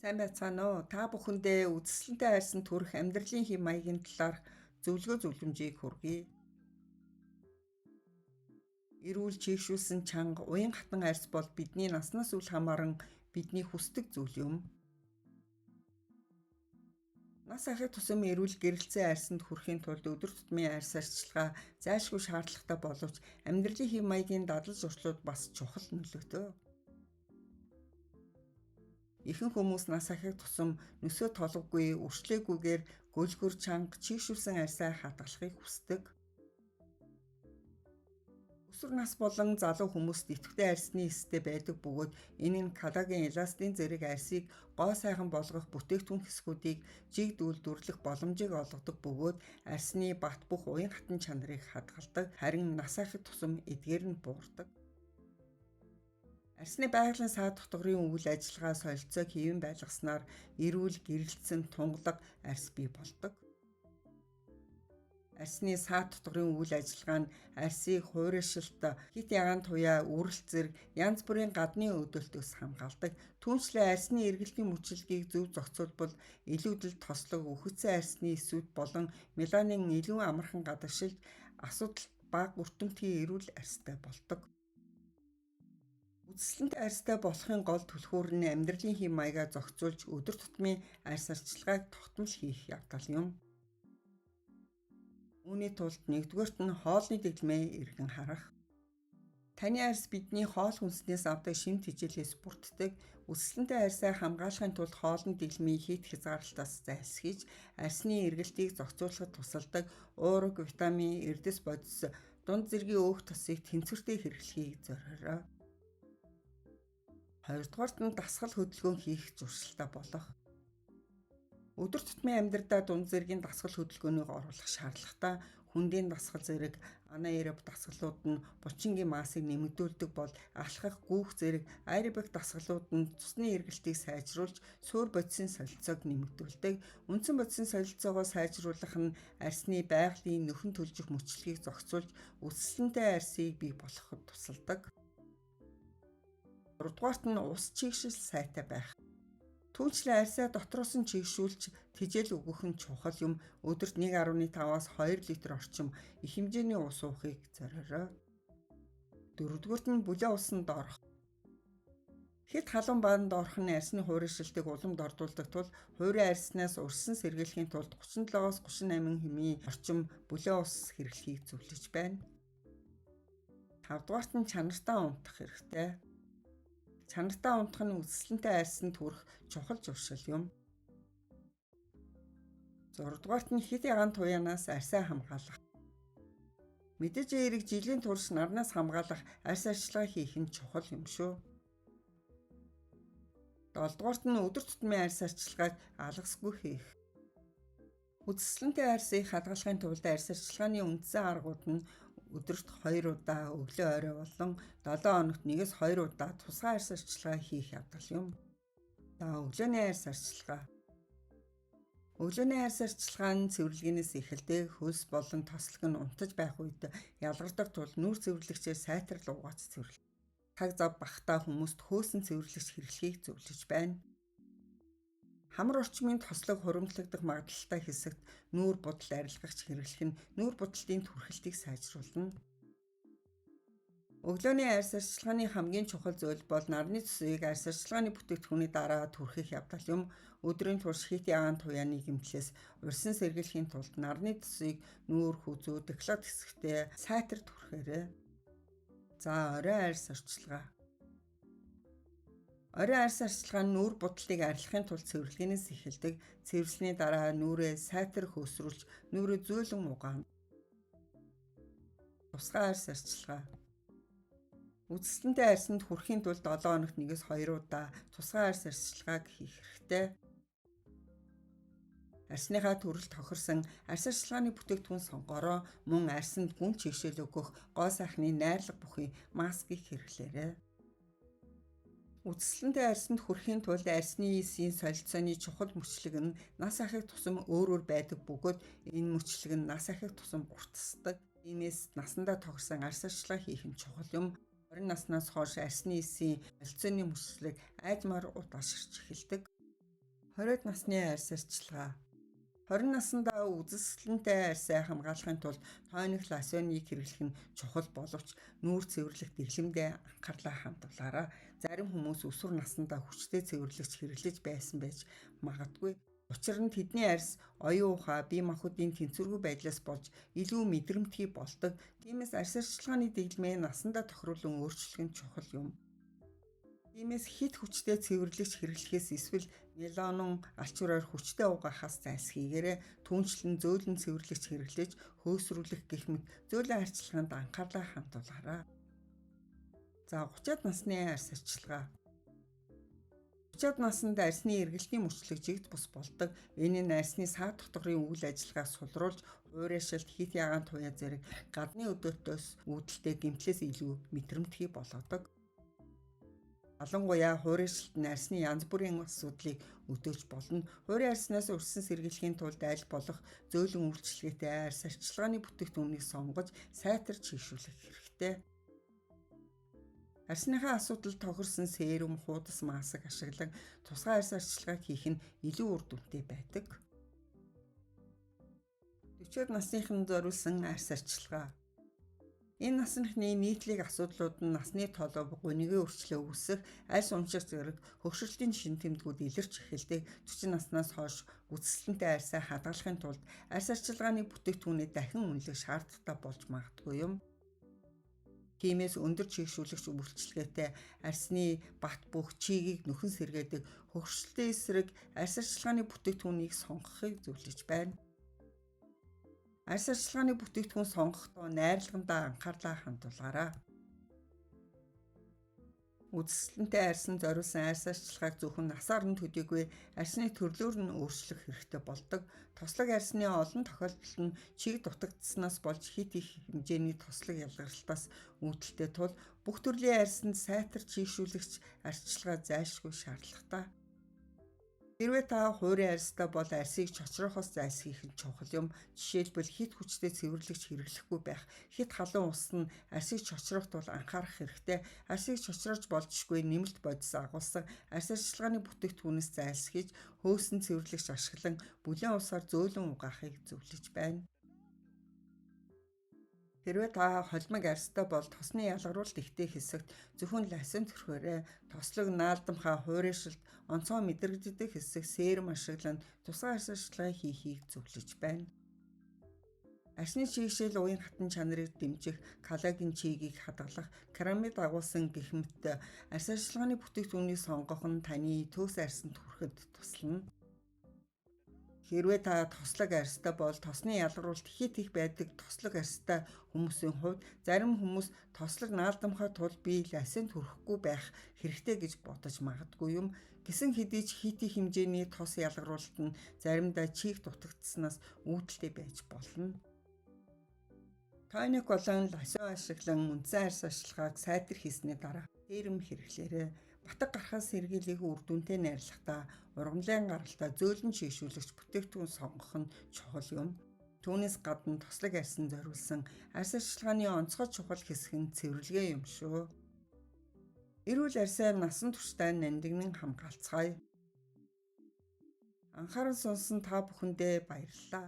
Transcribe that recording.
Сайн байцгаана уу? Та бүхэндээ үдшилтэнтэй хайрсан төрх амьдралын хэм маягийн талаарх зөвлөгөө зөвлөмжийг хүргэе. Эрүүл чийгшүүлсэн чанга, уян хатан арьс бол бидний наснаас үл хамааран бидний хүсдэг зүйл юм. Нас ахыг тусам эрүүл гэрэлцээ арьсанд хүрэхийн тулд өдөр тутмын арьс арчилгаа зайлшгүй шаардлагатай боловч амьдралын хэм маягийн дадал зуршлууд бас чухал нөлөөтэй. Ихэнх хүмүүс нас ахыг тусам нөсөө толгогүй, үрчлээгүйгээр гөлгөр чанга чийгшүүлсэн арьсаа хадгалахыг хүсдэг. Өсвөр нас болон залуу хүмүүст идэвхтэй арьсны эстэй байдаг бөгөөд энэ нь коллаген, эластин зэрэг арьсыг гоо сайхан болгох бүтээгдэхүүн хэсгүүдийг жиг дүрлэх боломжийг олгодог бөгөөд арьсны бат бөх уян хатан чанарыг хадгалдаг. Харин нас ахыг тусам эдгээр нь буурдаг. Арьсны байгалийн саад дотгорын үйл ажиллагаа солилцоог хэвэн байлгаснаар эрүүл гэрэлтсэн тунгалаг арьс бий болдог. Арьсны саад дотгорын үйл ажиллагаа нь арьсыг хуурайшилт, хит ягаан туяа, үрэлт зэрэг янз бүрийн гадны өдөөлтөөс хамгаалдаг. Түүнчлэн арьсны эргэлтийн мөчлөгийг зөв зохицуулбал илүүдэл тослог, үхэгдсэн арьсны эсүүд болон меланин илүү амархан гадагшилж асуудал бага өртөмтгий эрүүл арьстай болдог. Үдшилтэнтэй арьстай болохын гол түлхүүр нь амьдралын хэм маягаа зохицуулж өдөр тутмын арьс арчилгааг тогтмол хийх явдал юм. Үүний тулд нэгдүгээрт нь хоолны дэглэмээ эргэн харах. Таны арьс бидний хоол хүнснээс авдаг шимт хичээлээс бүрддэг. Үдшилтэнтэй арьсаа хамгаалахын тулд хоолны дэглэмийн хит хязгаарлалтаас зайлсхийж, арьсны эргэлтийг зохицуулахад тусалдаг уурга, витамин, эрдэс бодис, дунд зэргийн өөх тосыг тэнцвэртэй хэрэглэхийг зориорой. Хоёрдугаарт нь дасгал хөдөлгөөн хийх зуршилтай болох. Өдөр тутмын амьдралдаа дунд зэргийн дасгал хөдөлгөөнийг оруулах шаардлагатай. Хүндийн дасгал зэрэг анаэроб дасгалууд нь булчингийн маасыг нэмэгдүүлдэг бол алхах, гүүх зэрэг аэробик дасгалууд нь цусны эргэлтийг сайжруулж суур бодисын солилцоог нэмэгдүүлдэг. Үндсэн бодисын солилцоогоо сайжруулах нь арьсны байгалийн нөхөн төлжих мөчлөгийг зохицуулж үдшилтэнтэй арьсыг бий болгоход тусалдаг. Гуравдугаарт нь ус чийгшил сайтай байх. Түүнчлэн арьсаа дотроос нь чийгшүүлж тэжээл өгөх нь чухал юм. Өдөрт 1.5-аас 2 литр орчим их хэмжээний ус уухыг зориорой. Дөрөвдүгээрт нь бүлээн усанд орох. Хэд халуун баанд орох нь арьсны хуурайшилтыг уламд ордуулдаг тул хуурай арьснаас урьдчилан сэргийлэхийн тулд 37-оос 38 хэмээн орчим бүлээн ус хэрэглэхийг зөвлөж байна. Тавдугаарт нь чанартаа унтах хэрэгтэй. Чанартаа унтах нь үдшилтэнтэй арьсанд хүрэх чухал зуршил юм. 6-дугаарт нь хит ягаан туяанаас арьсаа хамгаалах. Мэдээж эерэг жилийн турш нарнаас хамгаалах арьс арчилгаа хийх нь чухал юм шүү. 7-дугаарт нь өдөр тутмын арьс арчилгааг алгасгүй хийх. Үдшилтэнтэй арьсыг хадгалахын тулд арьс арчилгааны үндсэн аргууд нь өдөрт 2 удаа, өглөө орой болон 7 хоногт 1-2 удаа тусгай арьс арчилгаа хийх явдал юм. За өглөөний арьс арчилгаа. Өглөөний арьс арчилгаа нь цэвэрлэгээс эхэлдэг. Хөлс болон тослог нь унтаж байх үед ялгардаг тул нүур цэвэрлэгчээр сайтрал угааж цэвэрлэх. Цаг зав багтаа хүмүүст хөөсөн цэвэрлэгч хэрэглэхийг зөвлөж байна. Хамар орчмын тослог хуримтлагдах магадлалтай хэсэгт нүүр будал арилгагч хэрэглэх нь нүүр будалтын түрхэлтийг сайжруулна. Өглөөний арьс арчилгааны хамгийн чухал зүйл бол нарны цусыг арьс арчилгааны бүтээгдэхүүний дараа түрхэх явдал юм. Өдрийн турш хит ягаан туяаны гэмтлээс урьсан сэргийлэхийн тулд нарны цусыг нүүр, хүзүү, деколот хэсэгтээ сайтар түрхээрэй. За орой арьс арчилгаа. Орой арьс арчилгаа нь нүүр будалтыг арилгахын тулд цэвэрлэгээс эхэлдэг. Цэвэрлсэний дараа нүрээ сайтар хөөсрүүлж нүрээ зөөлөн угаана. Тусгай арьс арчилгаа. Үдшилтэнтэй арьсанд хүрэхийн тулд 7 хоногт 1-2 удаа тусгай арьс арчилгааг хийх хэрэгтэй. Арьсныхаа төрөл тохирсон арьс арчилгааны бүтээгдэхүүн сонгороо мөн арьсанд гүн чигшээл өгөх гоо сайхны найрлага бүхий маскыг хэрэглээрэй. Үдшилтэнтэй арьсанд хүрэхийн тулд арьсны эсийн солилцооны чухал мөчлөг нь нас ахыг тусам өөрөөр байдаг бөгөөд энэ мөчлөг нь нас ахыг тусам гуртсдаг. Иймээс насандаа тохирсон арьс арчилгаа хийх нь чухал юм. 20 наснаас хойш арьсны эсийн солилцооны мөчлөг айдмаар удаашрч эхэлдэг. 20-д насны арьс арчилгаа. 20 наснда үзэсгэлэнтэй арьсаа хамгаалахын тулд тооних лосьоныг хэрэглэх нь чухал боловч нүүр цэвэрлэх дэглэмдээ анхаарлаа хандуулаарай. Зарим хүмүүс өсвөр наснда хүчтэй цэвэрлэгч хэрэглэж байсан байж магадгүй. Учир нь тэдний арьс оюун ухаа, бие махбодын тэнцвэргүй байдлаас болж илүү мэдрэмтгий болдог. Тиймээс арьс арчилгааны дэглэмээ насандаа тохируулан өөрчлөх нь чухал юм. Тиймээс хит хүчтэй цэвэрлэгч хэрэглэхээс эсвэл меланон алчуураар хүчтэй угаахаас зайлсхийгээрэй. Түүнчлэн зөөлөн цэвэрлэгч хэрэглэж хөөсрүүлэх гэх мэт зөөлөн арчилгаанд анхаарлаа хандуулаарай. За 30-аад насны арьс арчилгаа. 30-аад наснд арьсны эргэлтийн мөчлөг жигд бус болдог. Энэ нь арьсны саад дотгорын үйл ажиллагааг сулруулж, уурайшилт, хит ягаан туяа зэрэг гадны өдөртөөс үүдэлтэй гэмтлээс илүү мэдрэмтгий болгодог. Ялангуяа хуурайшилт нь арьсны янз бүрийн асуудлыг өдөөж болно. Хуурай арьснаас өрсөн сэргийлэхийн тулд аль болох зөөлөн үйлчлэгээтэй арьс арчилгааны бүтээгдэхүүнийг сонгож сайтар чийшүүлэх хэрэгтэй. Арьсныхаа асуудал тохирсон серум, хуудас маск ашиглан тусгай арьс арчилгааг хийх нь илүү үр дүнтэй байдаг. 40-од насныханд зориулсан арьс арчилгаа. Энэ насныхны нийтлэг асуудлууд нь насны толгой, гунигийн өрчлөө үүсэх, аль унших зэрэг хөгшрөлтийн шин тэмдгүүд илэрч эхэлдэг. 40 наснаас хойш үзэсгэлэнтэй арьсаа хадгалахын тулд арьс арчилгааны бүтээгдэхүүнээ дахин үнэлэх шаардлагатай болж магадгүй юм. Тиймээс өндөр чийгшүүлэгч үйлчлэгээтэй арьсны бат бөх чигийг нөхөн сэргээдэг хөгшрөлтийн эсрэг арьс арчилгааны бүтээгдэхүүнийг сонгохыг зөвлөж байна. Арьс арчилгааны бүтээгдэхүүн сонгохдоо найрлагандаа анхаарлаа хандуулаарай. Үзэсгэлэнтэй арьсанд зориулсан арьс арчилгааг зөвхөн насаар нь төдийгүй арьсны төрлөөр нь өөрчлөх хэрэгтэй болдог. Тослог арьсны олон тохиолдолд нь чиг дутагдсанаас болж хит их хэмжээний тослог ялгаралтаас үүдэлтэй тул бүх төрлийн арьсанд сайтар чийшүүлэгч арчилгаа зайлшгүй шаардлагатай. Хэрвээ та хуурай арьстай бол арьсыг чочроохоос зайлсхийх нь чухал юм. Жишээлбэл хит хүчтэй цэвэрлэгч хэрэглэхгүй байх. Хит халуун ус нь арьсыг чочроохт бол анхаарах хэрэгтэй. Арьсыг чочроож болзошгүй нэмэлт бодис агуулсан арьс арчилгааны бүтээгдэхүүнээс зайлсхийж хөөсөн цэвэрлэгч ашиглан бүлээн усаар зөөлөн угаахыг зөвлөж байна. Хэрвээ та холимог арьстай бол тосны ялгаруулалт ихтэй хэсэгт зөвхөн лосьон төрхөөрэй. Тослог наалдамхаа хуурайшилт, онцгой мэдрэгддэг хэсэг серум ашиглан тусгай арьс арчилгаа хийхийг зөвлөж байна. Арьсны чийгшэл уян хатан чанарыг дэмжих, коллаген чигийг хадгалах, керамид агуулсан гэх мэт арьс арчилгааны бүтээгдэхүүнийг сонгох нь таны төгс арьсанд хүрэхэд туслана. Хэрвээ та тослог арьстай бол тосны ялгаруулалт хит их байдаг тослог арьстай хүмүүсийн хувьд зарим хүмүүс тослог наалдамхай тул би лосьонд хүрэхгүй байх хэрэгтэй гэж бодож магадгүй юм. Гэсэн хэдий ч хит их хэмжээний тос ялгаруулалт нь заримдаа чиг дутагдсанаас үүдэлтэй байж болно. Тоник болон лосьон ашиглан үндсэн арьс арчилгааг сайтар хийсний дараа серум хэрэглээрэй. Батг гарахаас сэргийлэх үр дүнтэй найрлагатаа ургамлын гаралтаа зөөлөн чийшүүлэгч бүтээгдэхүүн сонгох нь чухал юм. Түүнээс гадна тослог арьсанд зориулсан арьс арчилгааны онцгой чухал хэсэг нь цэвэрлэгээ юм шүү. Эрүүл арьсаа насан туршдаа нандинан хамгаалцгаая. Анхаарал сонсон та бүхэндээ баярлалаа.